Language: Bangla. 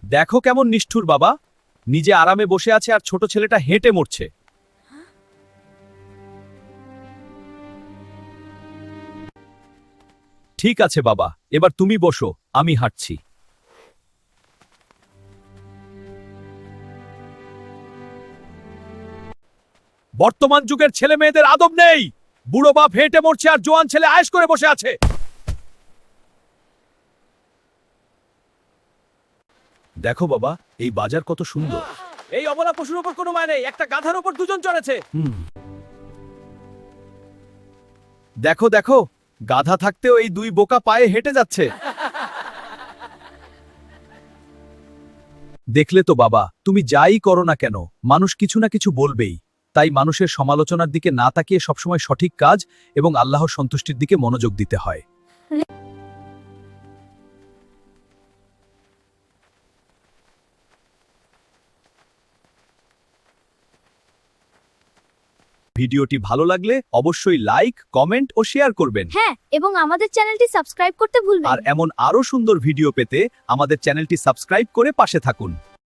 দেখো কেমন নিষ্ঠুর বাবা, নিজে আরামে বসে আছে আর ছোট ছেলেটা হেঁটে মরছে। ঠিক আছে বাবা, এবার তুমি বসো, আমি হাঁটছি। বর্তমান যুগের ছেলে মেয়েদের আদব নেই। বুড়ো বাপ হেঁটে মরছে আর জোয়ান ছেলে আয়েশ করে বসে আছে। দেখো বাবা, এই বাজার কত সুন্দর। এই অবলা পশুর উপর কোনো মায় নেই, একটা গাধার উপর দুজন চড়েছে। দেখো দেখো, গাধা থাকতেও এই দুই বোকা পায়ে হেঁটে যাচ্ছে। দেখলে তো বাবা, তুমি যাই করো না কেন, মানুষ কিছু না কিছু বলবেই। তাই মানুষের সমালোচনার দিকে না তাকিয়ে সবসময় সঠিক কাজ এবং আল্লাহর সন্তুষ্টির দিকে মনোযোগ দিতে হয়। ভিডিওটি ভালো লাগলে অবশ্যই লাইক, কমেন্ট ও শেয়ার করবেন। হ্যাঁ, এবং আমাদের চ্যানেলটি সাবস্ক্রাইব করতে ভুলবেন আর না। এমন আরো সুন্দর ভিডিও পেতে আমাদের চ্যানেলটি সাবস্ক্রাইব করে পাশে থাকুন।